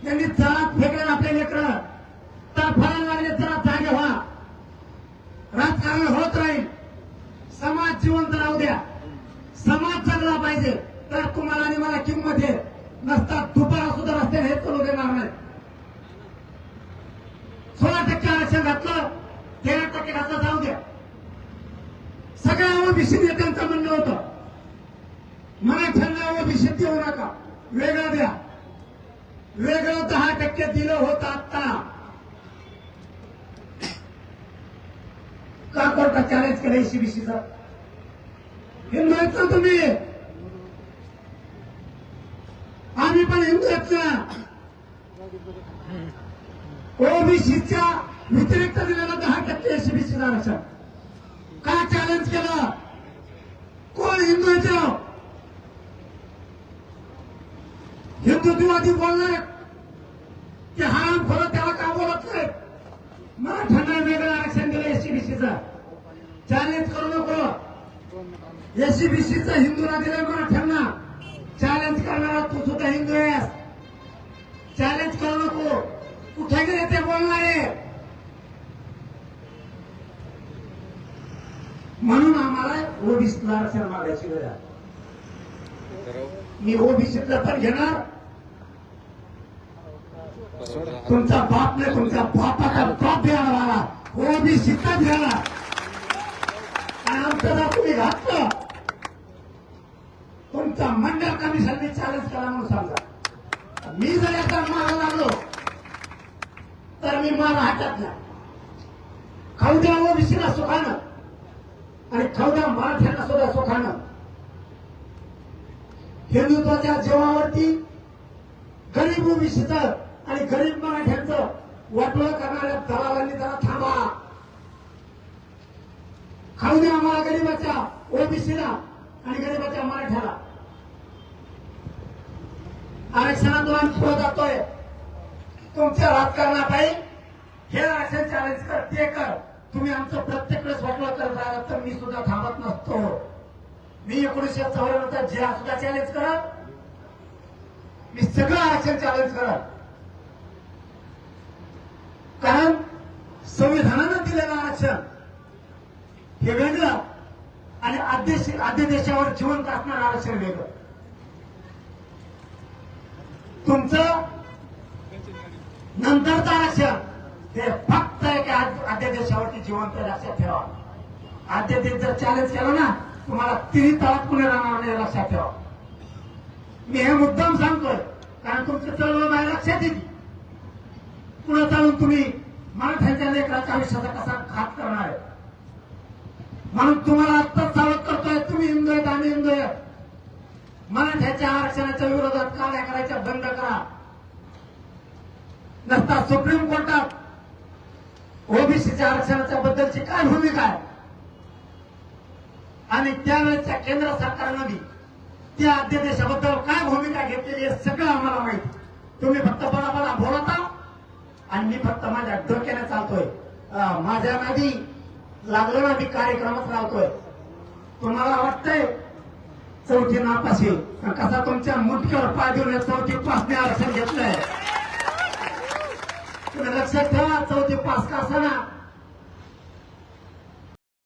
त्यांनी जरात फेकले आपले लेकरं तर फळायला लागले. जरा जागे व्हा. राजकारण होत राहील. समाज जिवंत राहू द्या. समाज जगला पाहिजे तर तुम्हाला आणि मला किंमत आहे. नसता दुपारा सुद्धा रस्त्याने हे चालू देणार नाही. 16% आरक्षण घातलं, 13% घातलं, जाऊ द्या. सगळ्या ओबीसी नेत्यांचं म्हणणं होतं मराठ्यांना ओबीसी देऊ नका, वेगळं द्या. वेगळं 10% दिलं होतं. आता का कोर्टात चॅलेंज केलं एसीबीसीचं? हिंदू आहेत ना तुम्ही? आम्ही पण हिंदू आहेत ना? ओबीसीच्या व्यतिरिक्त दिलेलं 10% एसीबीसीचं आरक्षण का चॅलेंज केलं? कोण हिंदू आहे? हिंदुत्ववादी बोलणार की हा खरं त्याला का बोलत नाही? मराठ्यांना वेगळं आरक्षण दिलं एसीबीसीचं. चॅलेंज करू नको. एसीबीसीचं हिंदूला दिलंय मराठ्यांना. चॅलेंज करणारा तू सुद्धा हिंदू आहेस. चॅलेंज करू नको. कुठे गेले ते बोलणारे? म्हणून आम्हाला ओबीसीला आरक्षण मागायची वेळ आहे. मी ओबीसीतलं पण घेणार. तुमचा बाप नाही, तुमच्या बापाचा बाप द्यायला मला ओबीसीचा द्यायला. आणि आमचं जर तुम्ही घातलं तुमचा मंडळ कमिशनने चॅलेंज करा म्हणून सांगा. मी जर याचा मारा लागलो तर मी मारा हातातला खाऊ द्या ओबीसीला सुखानं आणि खाऊ द्या मराठ्यांना सुद्धा सुखानं. हिंदुत्वाच्या जीवावरती गरीब ओबीसीचं आणि गरीब मराठ्यांचं वाटोळं करणाऱ्या दलालांनी जरा थांबा. खाऊ द्या आम्हाला गरीबाच्या ओबीसीला आणि गरीबाच्या मराठ्याला. आरक्षणातून आम्ही पुढे जातोय. तुमच्या राजकारणापायी हे आरक्षण चॅलेंज कर, ते कर. तुम्ही आमचं प्रत्येक वेळेस वाटोळं करत राहिला तर मी सुद्धा थांबत नसतो. मी 1954 जे सुद्धा चॅलेंज करत. मी सगळं आरक्षण चॅलेंज करत. कारण संविधानानं दिलेलं आरक्षण हे वेगळं आणि अध्यादेशावर जिवंत असणारं आरक्षण वेगळं. तुमचं नंतरचं आरक्षण हे फक्त एक अध्यादेशावरती जिवंत. लक्षात ठेवा. अध्यादेश जर चॅलेंज केलं ना तुम्हाला 3 तळात पुढे राहणार नाही. लक्षात ठेवा. मी हे मुद्दाम सांगतोय कारण तुमचं चळवळ माझ्या लक्षात येते. पुढे चालून तुम्ही मराठ्यांच्या लेकराच्या आयुष्याचा कसा घात करणार आहे म्हणून तुम्हाला आत्ताच सावध करतोय. तुम्ही हिंदू आहेत, आम्ही हिंदू आहेत. मराठ्याच्या आरक्षणाच्या विरोधात काड्या करायच्या बंद करा. नसता सुप्रीम कोर्टात ओबीसीच्या आरक्षणाच्या बद्दलची काय भूमिका आहे आणि त्यावेळेच्या केंद्र सरकारनं त्या अध्यादेशाबद्दल काय भूमिका घेतलेली आहे सगळं आम्हाला माहिती. तुम्ही फक्त बडा बोलता आणि मी फक्त माझ्या डोक्याने चालतोय. माझ्या नादी लागलो ना मी कार्यक्रमच लावतोय. तुम्हाला वाटतंय चौथी नापाशी कसा तुमच्या मुठक्यावर पाय देऊन चौथी पासने आरक्षण घेतलंय. तुम्ही लक्षात ठेवा. चौथी पास का असं ना